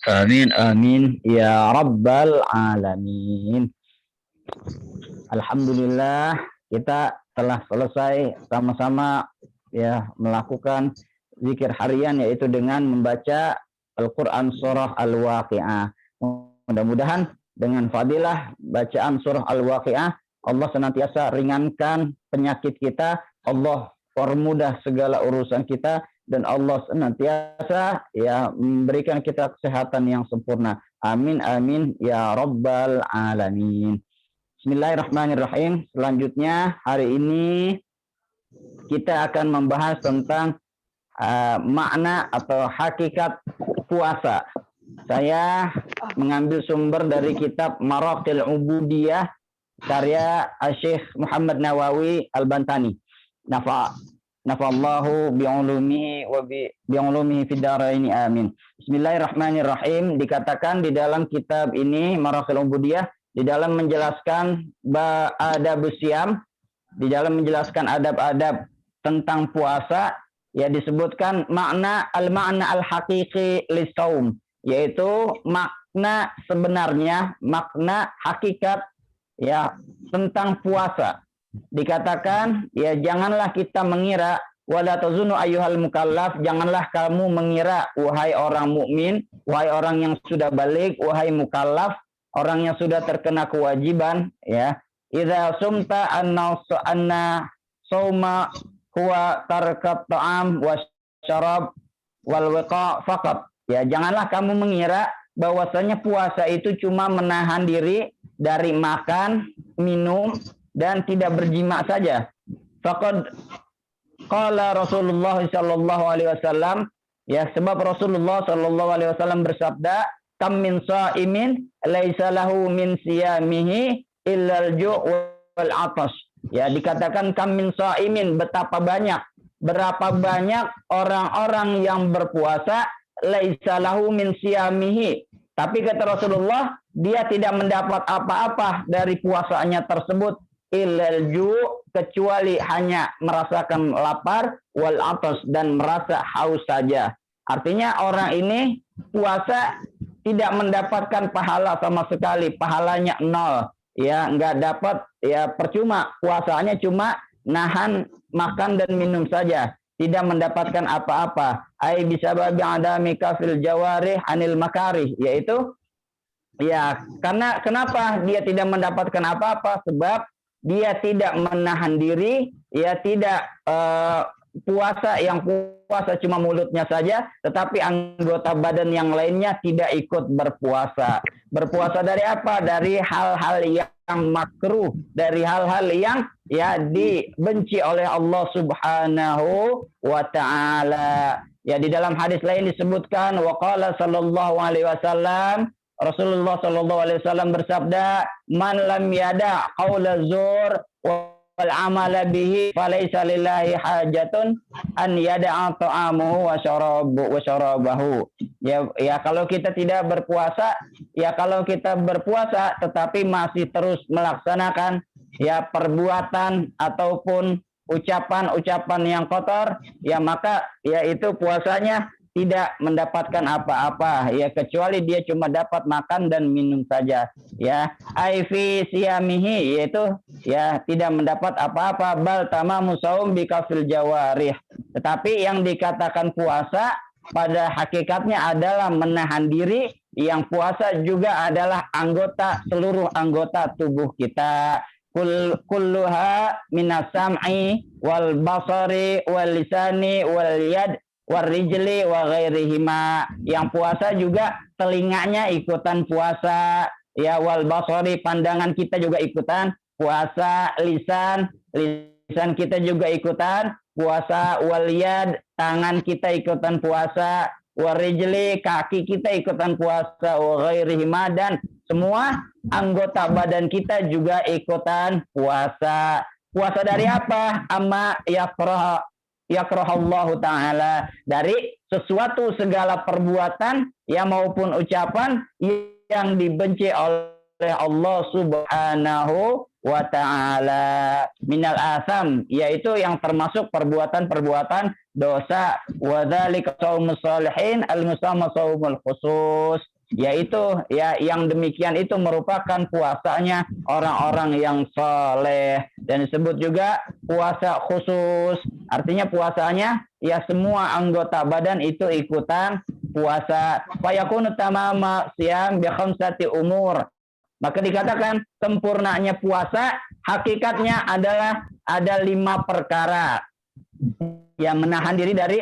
Amin, amin, ya Rabbal Alamin. Alhamdulillah, kita telah selesai sama-sama ya melakukan zikir harian, yaitu dengan membaca Al-Quran surah Al-Waqi'ah. Mudah-mudahan dengan fadilah bacaan surah Al-Waqi'ah, Allah senantiasa ringankan penyakit kita, Allah permudah segala urusan kita, dan Allah senantiasa ya memberikan kita kesehatan yang sempurna. Amin, amin, ya Rabbal Alamin. Bismillahirrahmanirrahim. Selanjutnya hari ini kita akan membahas tentang makna atau hakikat puasa. Saya mengambil sumber dari kitab Maraqil Ubudiyah karya Syekh Muhammad Nawawi Al-Bantani. Nafa'allahu bi'ulumihi wa bi'ulumihi fid dharaini amin. Bismillahirrahmanirrahim. Dikatakan di dalam kitab ini Maraqil Ubudiyah, di dalam menjelaskan adab siam, di dalam menjelaskan adab-adab tentang puasa, ya disebutkan al-ma'na al-haqiqi lisaum, yaitu makna sebenarnya, makna hakikat ya tentang puasa. Dikatakan ya janganlah kita mengira, wala tazunnu ayyuhal mukallaf, janganlah kamu mengira wahai orang mukmin, wahai orang yang sudah balik, wahai mukallaf, orang yang sudah terkena kewajiban, ya, idza sumta anna sauma huwa tarkat ta'am wa syarab wal wiqa faqat. Ya, janganlah kamu mengira bahwasanya puasa itu cuma menahan diri dari makan, minum, dan tidak berjima saja. Faqad qala Rasulullah sallallahu alaihi wasallam, ya, sebab Rasulullah sallallahu alaihi wasallam bersabda, kam min sha'imin laisa lahu min siyamihi illal ju' wal 'atash. Ya, dikatakan kam min sha'imin, berapa banyak orang-orang yang berpuasa, laisa lahu min siyamihi, tapi kata Rasulullah, dia tidak mendapat apa-apa dari puasanya tersebut, illal ju', kecuali hanya merasakan lapar, wal 'atash, dan merasa haus saja. Artinya orang ini puasa tidak mendapatkan pahala sama sekali, pahalanya nol, ya, nggak dapat, ya, percuma, puasanya cuma nahan makan dan minum saja, tidak mendapatkan apa-apa. Ai bisababi adami kafil jawarih anil makarih, yaitu ya karena kenapa dia tidak mendapatkan apa-apa, sebab dia tidak menahan diri, ya, tidak puasa cuma mulutnya saja, tetapi anggota badan yang lainnya tidak ikut berpuasa. Berpuasa dari apa? Dari hal-hal yang makruh, dari hal-hal yang ya dibenci oleh Allah Subhanahu wa taala. Ya, di dalam hadis lain disebutkan, waqala sallallahu alaihi wasallam, Rasulullah sallallahu alaihi wasallam bersabda, man lam yada qaula zur wal amala bihi falaysa lillahi hajatun an yada'a ta'amuhu wa syarabahu. Ya, kalau kita tidak berpuasa, ya kalau kita berpuasa tetapi masih terus melaksanakan ya perbuatan ataupun ucapan-ucapan yang kotor, ya maka ya itu puasanya tidak mendapatkan apa-apa, ya, kecuali dia cuma dapat makan dan minum saja, ya. Aifi siyamihi, yaitu ya tidak mendapat apa-apa, bal tamamu saum bikafil jawarih. Tetapi yang dikatakan puasa pada hakikatnya adalah menahan diri, yang puasa juga adalah seluruh anggota tubuh kita. Kulluha minas sam'i wal basari wal lisani wal yad warijli wa ghairihima. Yang puasa juga telinganya ikutan puasa, ya, wal basari, pandangan kita juga ikutan puasa, lisan kita juga ikutan puasa, wal yad, tangan kita ikutan puasa, warijli, kaki kita ikutan puasa, wa ghairihima, dan semua anggota badan kita juga ikutan puasa. Puasa dari apa? Amma yakrahallahu ta'ala, dari sesuatu segala perbuatan ya maupun ucapan yang dibenci oleh Allah Subhanahu wa ta'ala, minal asam, yaitu yang termasuk perbuatan-perbuatan dosa. Wa dzalika shaumus shalihin al-musamma shaumul khusus, yaitu ya yang demikian itu merupakan puasanya orang-orang yang soleh, dan disebut juga puasa khusus, artinya puasanya ya semua anggota badan itu ikutan puasa. Fayakunu tamama siyam bi khamsati umur, maka dikatakan sempurnanya puasa hakikatnya adalah ada 5 perkara. Yang menahan diri dari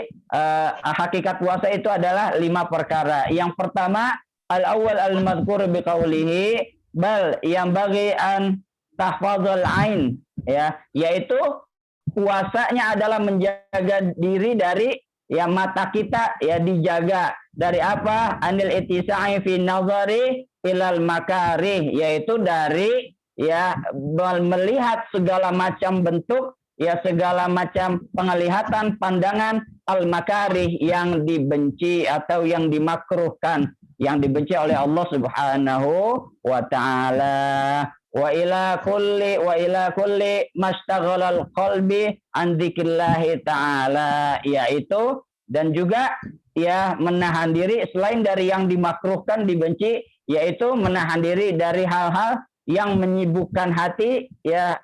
hakikat puasa itu adalah 5 perkara. Yang pertama, al-awwal al-madhkur biqaulihi bal yang bagi an tahfadzul ain, ya, yaitu puasanya adalah menjaga diri dari ya mata kita ya dijaga dari apa? Anil ittisa'i fi nazari ilal makarih, yaitu dari ya melihat segala macam bentuk ya segala macam penglihatan pandangan al-makarih yang dibenci atau yang dimakruhkan, yang dibenci oleh Allah Subhanahu wa taala. Wa ila kulli mastaghalal qalbi an dzikrillahi taala, yaitu dan juga ya menahan diri selain dari yang dimakruhkan dibenci, yaitu menahan diri dari hal-hal yang menyibukkan hati ya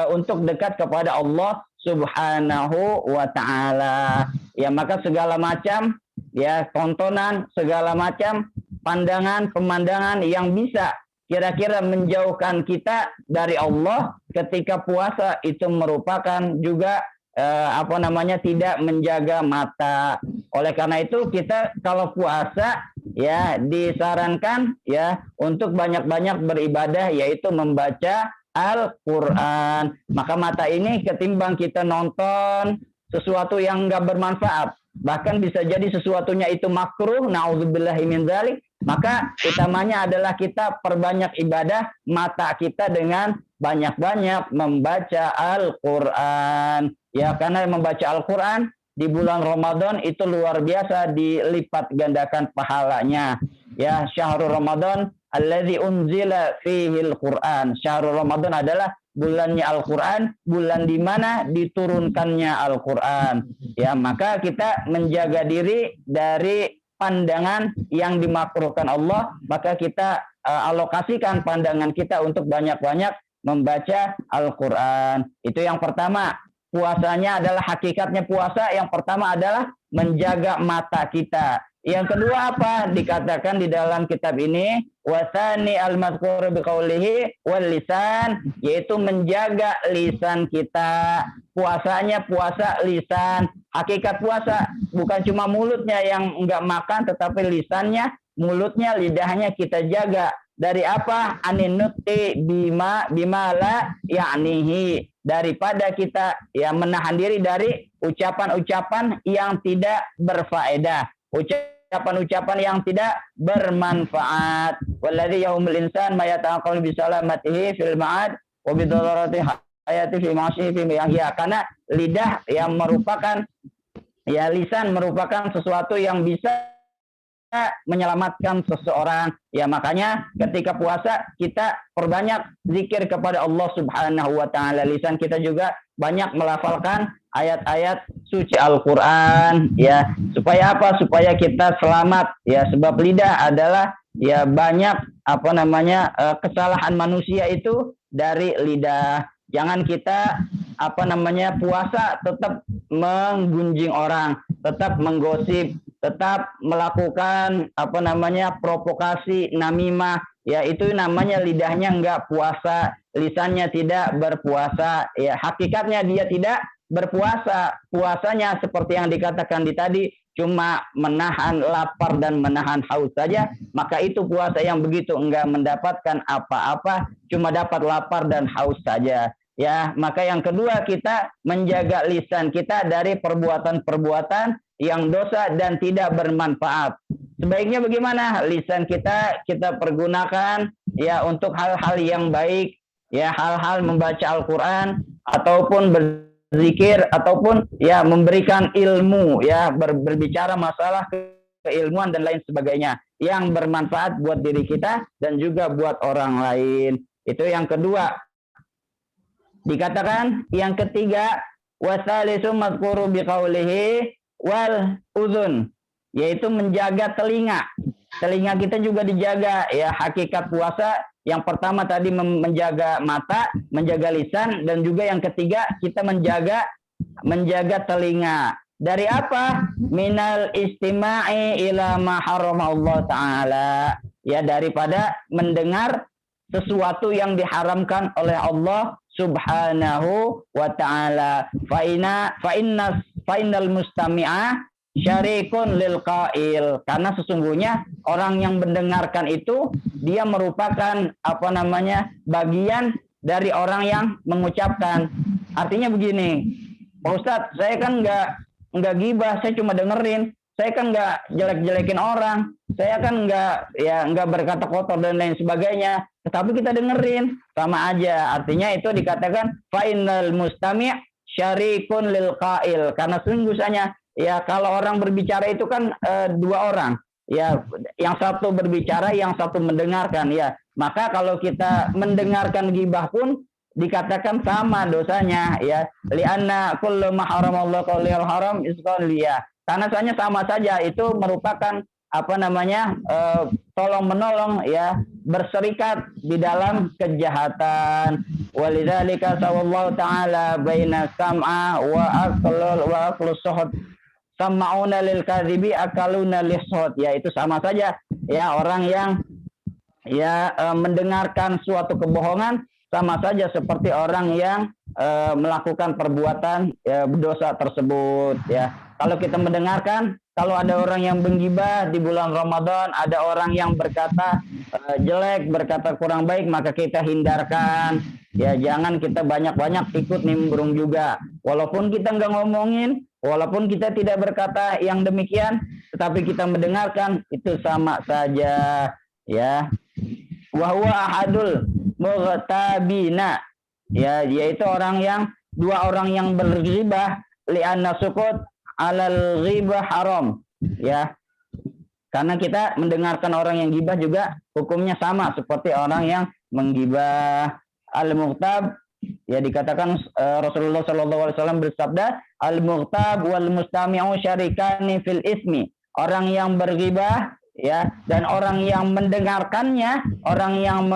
untuk dekat kepada Allah Subhanahu wa taala. Ya maka segala macam ya tontonan, segala macam pandangan, pemandangan yang bisa kira-kira menjauhkan kita dari Allah ketika puasa itu merupakan juga tidak menjaga mata. Oleh karena itu kita kalau puasa ya disarankan ya untuk banyak-banyak beribadah, yaitu membaca Al-Quran. Maka mata ini ketimbang kita nonton sesuatu yang nggak bermanfaat, bahkan bisa jadi sesuatunya itu makruh, na'udzubillahi min dzalik, maka utamanya adalah kita perbanyak ibadah mata kita dengan banyak-banyak membaca Al-Quran. Ya, karena membaca Al-Quran di bulan Ramadan itu luar biasa dilipat gandakan pahalanya. Ya, syahrul Ramadan alladzi unzila fihil Quran. Syahrul Ramadan adalah bulannya Al-Quran, bulan di mana diturunkannya Al-Quran. Ya, maka kita menjaga diri dari pandangan yang dimakruhkan Allah, maka kita alokasikan pandangan kita untuk banyak-banyak membaca Al-Quran. Itu yang pertama. Puasanya adalah hakikatnya puasa. Yang pertama adalah menjaga mata kita. Yang kedua apa? Dikatakan di dalam kitab ini wasani al-madhkur biqaulihi wal lisan, yaitu menjaga lisan kita. Puasanya puasa lisan. Hakikat puasa bukan cuma mulutnya yang enggak makan, tetapi lisannya, mulutnya, lidahnya kita jaga. Dari apa? Aninukti bima la ya'nihi, daripada kita ya menahan diri dari ucapan-ucapan yang tidak berfaedah, ucapan-ucapan yang tidak bermanfaat. Walladzi yaumul insan ma yata'aqqal bi salamatihi fil ma'ad wa bi dararati hayati fi ma'sihi fi ya, karena lidah yang merupakan ya lisan merupakan sesuatu yang bisa menyelamatkan seseorang. Ya makanya ketika puasa kita perbanyak zikir kepada Allah Subhanahu wa taala. Lisan kita juga banyak melafalkan ayat-ayat suci Al-Qur'an ya. Supaya apa? Supaya kita selamat ya, sebab lidah adalah ya banyak kesalahan manusia itu dari lidah. Jangan kita puasa tetap menggunjing orang, tetap menggosip, tetap melakukan provokasi, namimah, ya itu namanya lidahnya enggak puasa, lisannya tidak berpuasa, ya hakikatnya dia tidak berpuasa. Puasanya seperti yang dikatakan tadi cuma menahan lapar dan menahan haus saja, maka itu puasa yang begitu enggak mendapatkan apa-apa, cuma dapat lapar dan haus saja. Ya, maka yang kedua kita menjaga lisan kita dari perbuatan-perbuatan yang dosa dan tidak bermanfaat. Sebaiknya bagaimana? Lisan kita pergunakan ya untuk hal-hal yang baik, ya hal-hal membaca Al-Quran ataupun berzikir ataupun ya memberikan ilmu, ya berbicara masalah keilmuan dan lain sebagainya yang bermanfaat buat diri kita dan juga buat orang lain. Itu yang kedua. Dikatakan yang ketiga Wasalisu madhkuru biqaulihi wal udhun, yaitu menjaga telinga. Telinga kita juga dijaga, ya. Hakikat puasa yang pertama tadi menjaga mata, menjaga lisan, dan juga yang ketiga kita menjaga telinga. Dari apa? Minal istima'i ila ma Allah Ta'ala. Ya, daripada mendengar sesuatu yang diharamkan oleh Allah Subhanahu wa Ta'ala. Fa'innal mustami'ah syarikun lil qail, karena sesungguhnya orang yang mendengarkan itu dia merupakan bagian dari orang yang mengucapkan. Artinya begini, Pak Ustadz, saya kan nggak gibah, saya cuma dengerin. Saya kan nggak jelek-jelekin orang, saya kan nggak berkata kotor dan lain sebagainya. Tetapi kita dengerin, sama aja. Artinya itu dikatakan fainal mustami' syarikun lil qail, karena sungguhnya ya kalau orang berbicara itu kan dua orang, ya, yang satu berbicara, yang satu mendengarkan, ya. Maka kalau kita mendengarkan gibah pun dikatakan sama dosanya, ya. Lianna kullu ma haramallahu qaulil haram isqal liya. Karena sama saja itu merupakan tolong menolong, ya, berserikat di dalam kejahatan. Walidzalika sallallahu taala baina sam'a wa aqlus suhud sama'una lil kadhibi akaluna lishot, ya, itu sama saja, ya. Orang yang mendengarkan suatu kebohongan sama saja seperti orang yang melakukan perbuatan dosa tersebut, ya. Kalau kita mendengarkan, kalau ada orang yang menggibah di bulan Ramadan, ada orang yang berkata jelek, berkata kurang baik, maka kita hindarkan, ya. Jangan kita banyak-banyak ikut nimbrung juga, walaupun kita nggak ngomongin, walaupun kita tidak berkata yang demikian, tetapi kita mendengarkan, itu sama saja, ya. Wa huwa ahadul mughtabina, ya, yaitu dua orang yang berghibah, li'anna sukut alal ghibah haram, ya. Karena kita mendengarkan orang yang gibah juga hukumnya sama seperti orang yang menggibah. Al-mughtab, ya, dikatakan Rasulullah SAW bersabda, al-mughtab wal mustami'u syarikani fil ismi. Orang yang berghibah, ya, dan orang yang mendengarkannya, orang yang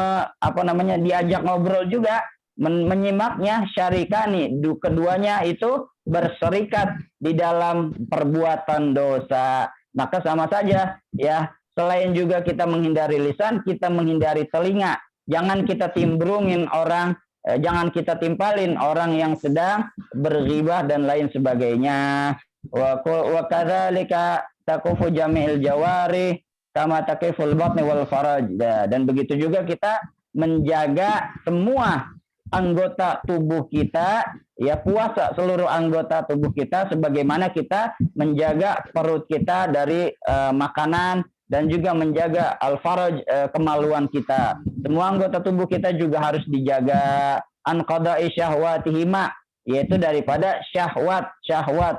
diajak ngobrol juga, menyimaknya, syarikani, keduanya itu berserikat di dalam perbuatan dosa. Maka sama saja, ya. Selain juga kita menghindari lisan, kita menghindari telinga. Jangan kita timbrungin orang, jangan kita timpalin orang yang sedang berghibah dan lain sebagainya. Wa kadzalika takufu jami'il jawari kama takiful batni wal faraj. Dan begitu juga kita menjaga semua anggota tubuh kita, ya, puasa seluruh anggota tubuh kita sebagaimana kita menjaga perut kita dari makanan, dan juga menjaga al-faraj, kemaluan kita. Semua anggota tubuh kita juga harus dijaga. An qada'i syahwatihima, yaitu daripada syahwat,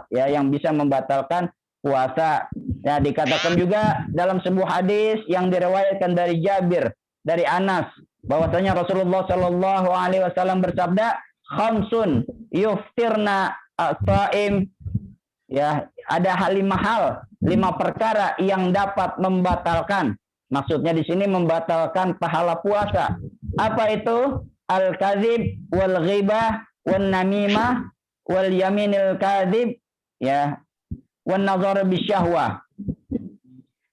ya, yang bisa membatalkan puasa. Nah, dikatakan juga dalam sebuah hadis yang diriwayatkan dari Jabir, dari Anas, bahwasanya Rasulullah Shallallahu Alaihi Wasallam bersabda, khamsun yuftirna as-saim, ya, ada 5 perkara yang dapat membatalkan. Maksudnya di sini membatalkan pahala puasa. Apa itu? Al-kadzib wal ghibah wan namimah wal yaminil kadzib, ya, wan nazar bisyahwah.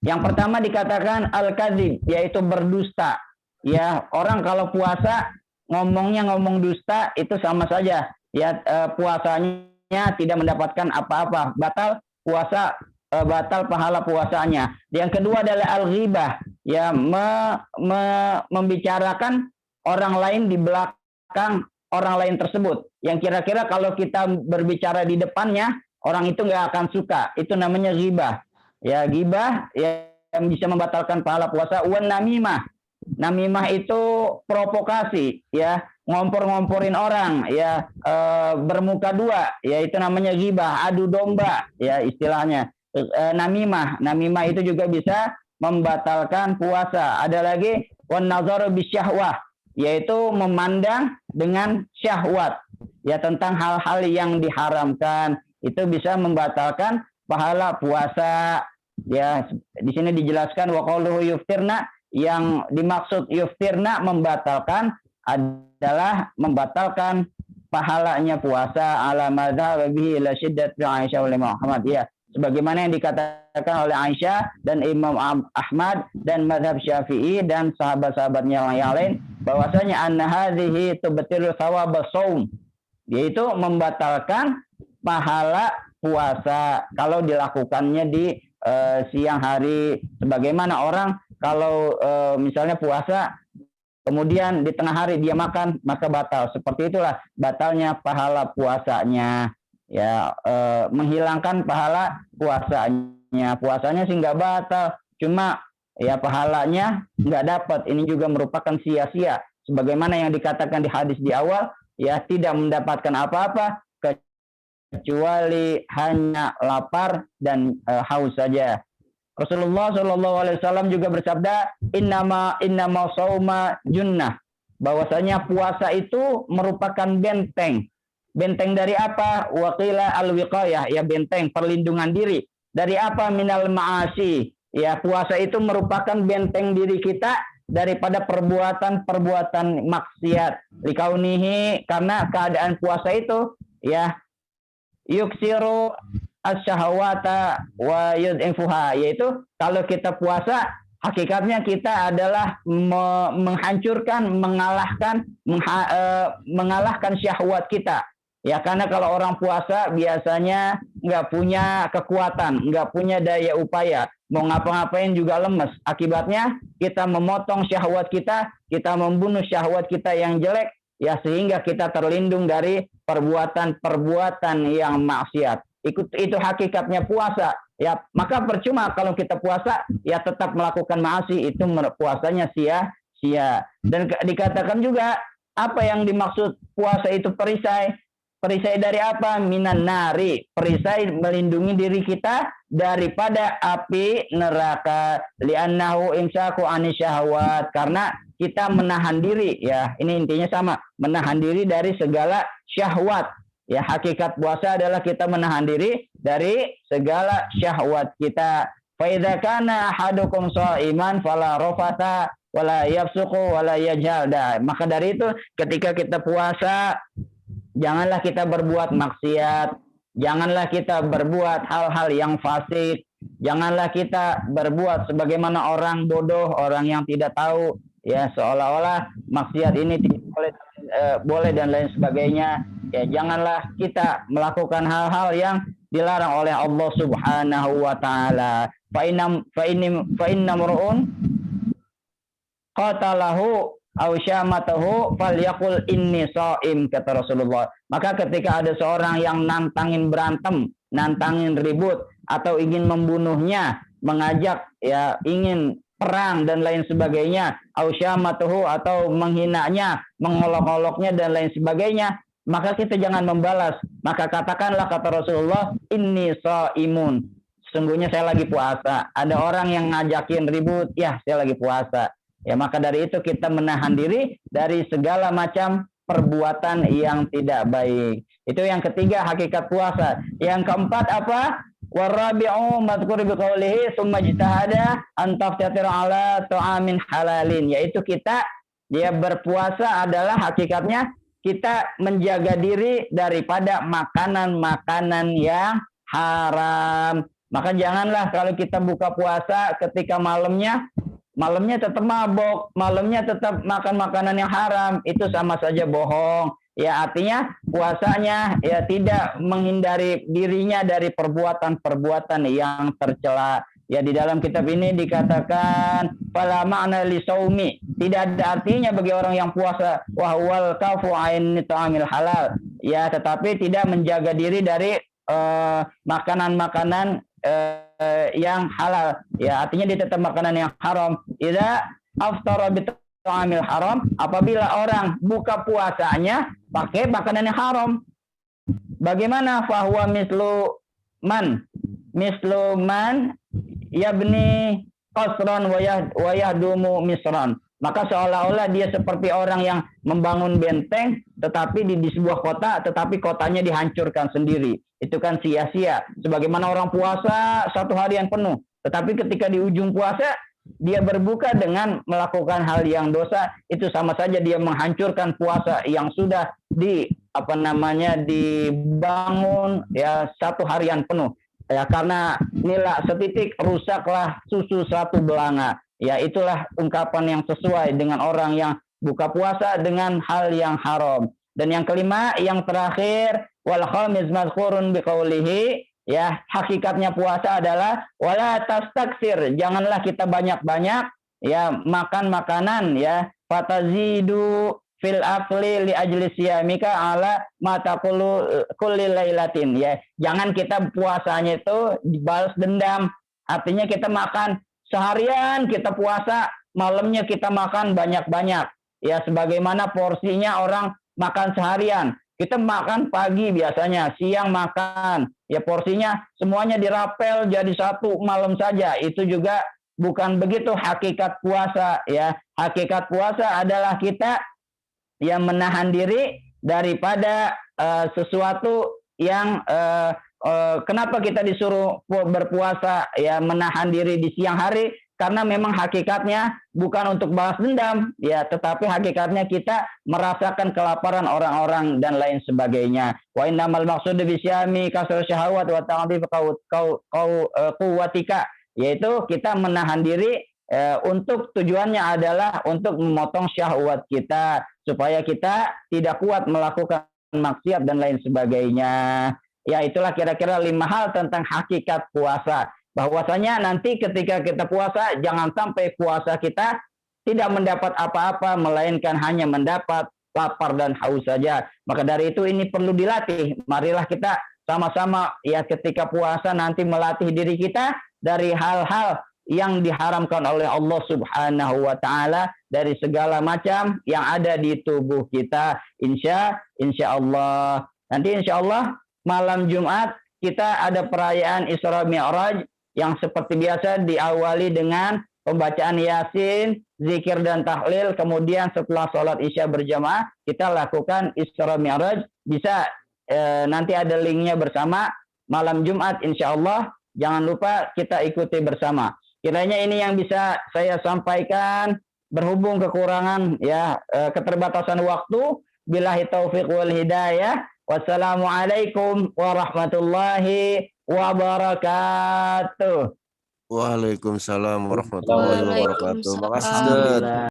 Yang pertama dikatakan al-kadzib, yaitu berdusta. Ya, orang kalau puasa ngomong dusta itu sama saja, ya, puasanya tidak mendapatkan apa-apa, batal puasa, batal pahala puasanya. Yang kedua adalah al-ghibah, ya, membicarakan orang lain di belakang orang lain tersebut, yang kira-kira kalau kita berbicara di depannya orang itu nggak akan suka. Itu namanya ghibah, ya. Ghibah, ya, yang bisa membatalkan pahala puasa. Wan namimah, namimah itu provokasi, ya, ngompor-ngomporin orang, ya, bermuka dua, ya, itu namanya ghibah, adu domba, ya, istilahnya. Namimah itu juga bisa membatalkan puasa. Ada lagi wan nazar bisyahwah, yaitu memandang dengan syahwat, ya tentang hal-hal yang diharamkan, itu bisa membatalkan pahala puasa. Ya, di sini dijelaskan wa qauluhu yuftirna, yang dimaksud yuftirna membatalkan adalah membatalkan pahalanya puasa ala madzhab bihi ila syiddat Aisyah oleh Muhammad, ya sebagaimana yang dikatakan oleh Aisyah dan Imam Ahmad dan mazhab Syafi'i dan sahabat-sahabatnya yang lain, bahwasanya anna hadhihi tubtilu thawab shaum, yaitu membatalkan pahala puasa kalau dilakukannya di siang hari. Sebagaimana orang kalau misalnya puasa kemudian di tengah hari dia makan, maka batal. Seperti itulah batalnya pahala puasanya. Ya, menghilangkan pahala puasanya. Puasanya sih nggak batal, cuma ya pahalanya nggak dapat. Ini juga merupakan sia-sia. Sebagaimana yang dikatakan di hadis di awal, ya tidak mendapatkan apa-apa kecuali hanya lapar dan haus saja. Rasulullah SAW juga bersabda, innama sauma junnah, bahwasanya puasa itu merupakan benteng. Benteng dari apa? Waqila al-wiqayah, ya benteng perlindungan diri. Dari apa? Minal ma'asi. Ya, puasa itu merupakan benteng diri kita daripada perbuatan-perbuatan maksiat. Likaunihi, karena keadaan puasa itu ya yuksiru asyahawata wa yud'infuha, yaitu kalau kita puasa hakikatnya kita adalah menghancurkan, mengalahkan syahwat kita. Ya, karena kalau orang puasa biasanya nggak punya kekuatan, nggak punya daya upaya, mau ngapa-ngapain juga lemes. Akibatnya kita memotong syahwat kita membunuh syahwat kita yang jelek, ya sehingga kita terlindung dari perbuatan-perbuatan yang maksiat. Itu hakikatnya puasa. Ya, maka percuma kalau kita puasa ya tetap melakukan maasi, itu puasanya sia-sia. Dan dikatakan juga apa yang dimaksud puasa itu perisai. Perisai dari apa? Minan nari. Perisai melindungi diri kita daripada api neraka. Li'annahu imsaku anisyahwat. Karena kita menahan diri, ya ini intinya sama, menahan diri dari segala syahwat. Ya, hakikat puasa adalah kita menahan diri dari segala syahwat kita. Fa idza kana ahadukum sha'iman fala rafata wala yafsuqu wala yajhal. Maka dari itu ketika kita puasa, janganlah kita berbuat maksiat, janganlah kita berbuat hal-hal yang fasik, janganlah kita berbuat sebagaimana orang bodoh, orang yang tidak tahu, ya seolah-olah maksiat ini tidak boleh dan lain sebagainya. Ya, janganlah kita melakukan hal-hal yang dilarang oleh Allah Subhanahu wa taala. Fa inna mur'un qatalahu aw syamatahu falyaqul inni shaim, kata Rasulullah. Maka ketika ada seorang yang nantangin berantem, nantangin ribut atau ingin membunuhnya, mengajak ya ingin perang dan lain sebagainya, aw syamatahu atau menghinanya, mengolok-oloknya dan lain sebagainya, maka kita jangan membalas. Maka katakanlah, kata Rasulullah, inni shaimun, sesungguhnya saya lagi puasa. Ada orang yang ngajakin ribut, ya saya lagi puasa. Ya, maka dari itu kita menahan diri dari segala macam perbuatan yang tidak baik. Itu yang ketiga, hakikat puasa. Yang keempat apa? Warabi'u madhkur biqaulihi summa ijtahada an taftatir ala ta'amin halalin, yaitu kita dia berpuasa adalah hakikatnya kita menjaga diri daripada makanan-makanan yang haram. Maka janganlah kalau kita buka puasa ketika malamnya tetap mabok, malamnya tetap makan makanan yang haram, itu sama saja bohong. Ya, artinya puasanya ya tidak menghindari dirinya dari perbuatan-perbuatan yang tercela. Ya, di dalam kitab ini dikatakan fala ma'na li saumi, tidak ada artinya bagi orang yang puasa wa huwal kafu ain ta'amil halal. Ya, tetapi tidak menjaga diri dari makanan-makanan yang halal. Ya, artinya dia tetap makanan yang haram. Idza aftara bi ta'amil haram, apabila orang buka puasanya pakai makanan yang haram. Bagaimana? Fahuwa mislu man yabni qasran wa yahdumu misran. maka seolah-olah dia seperti orang yang membangun benteng tetapi di sebuah kota, tetapi kotanya dihancurkan sendiri. Itu kan sia-sia. Sebagaimana orang puasa 1 harian penuh, tetapi ketika di ujung puasa dia berbuka dengan melakukan hal yang dosa, itu sama saja dia menghancurkan puasa yang sudah dibangun ya 1 harian penuh. Ya, karena nilai setitik rusaklah susu 1 belanga. Ya, itulah ungkapan yang sesuai dengan orang yang buka puasa dengan hal yang haram. Dan yang kelima, yang terakhir, wal khamiz mazkurun biqaulihi, ya, hakikatnya puasa adalah wala tastaksir, janganlah kita banyak-banyak ya makan makanan ya, fatazidu fil akli li ajli siyamika ala mata kulli lailatin, ya. Jangan kita puasanya itu dibalas dendam. Artinya kita makan seharian, kita puasa, malamnya kita makan banyak-banyak. Ya, sebagaimana porsinya orang makan seharian. Kita makan pagi biasanya, siang makan. Ya, porsinya semuanya dirapel jadi satu malam saja. Itu juga bukan begitu hakikat puasa, ya. Hakikat puasa adalah kita yang menahan diri daripada sesuatu yang kenapa kita disuruh berpuasa, ya, menahan diri di siang hari, karena memang hakikatnya bukan untuk balas dendam, ya, tetapi hakikatnya kita merasakan kelaparan orang-orang dan lain sebagainya. Wa innamal maqsudu bisyami kasru syahwat wa ta'dhif quwwatika, yaitu kita menahan diri untuk tujuannya adalah untuk memotong syahwat kita supaya kita tidak kuat melakukan maksiat dan lain sebagainya. Ya, itulah kira-kira 5 hal tentang hakikat puasa. Bahwasanya nanti ketika kita puasa, jangan sampai puasa kita tidak mendapat apa-apa, melainkan hanya mendapat lapar dan haus saja. Maka dari itu ini perlu dilatih. Marilah kita sama-sama ya ketika puasa nanti melatih diri kita dari hal-hal yang diharamkan oleh Allah Subhanahu wa Ta'ala, dari segala macam yang ada di tubuh kita. Insya Allah. Nanti insya Allah malam Jumat kita ada perayaan Isra Mi'raj yang seperti biasa diawali dengan pembacaan Yasin, zikir dan tahlil. Kemudian setelah sholat Isya berjamaah kita lakukan Isra Mi'raj. Bisa nanti ada linknya bersama malam Jumat insya Allah. Jangan lupa kita ikuti bersama. Kiranya ini yang bisa saya sampaikan, berhubung kekurangan ya keterbatasan waktu. Billahi taufiq wal hidayah. Wassalamualaikum warahmatullahi wabarakatuh. Waalaikumsalam warahmatullahi wabarakatuh. Makasih, Ustaz.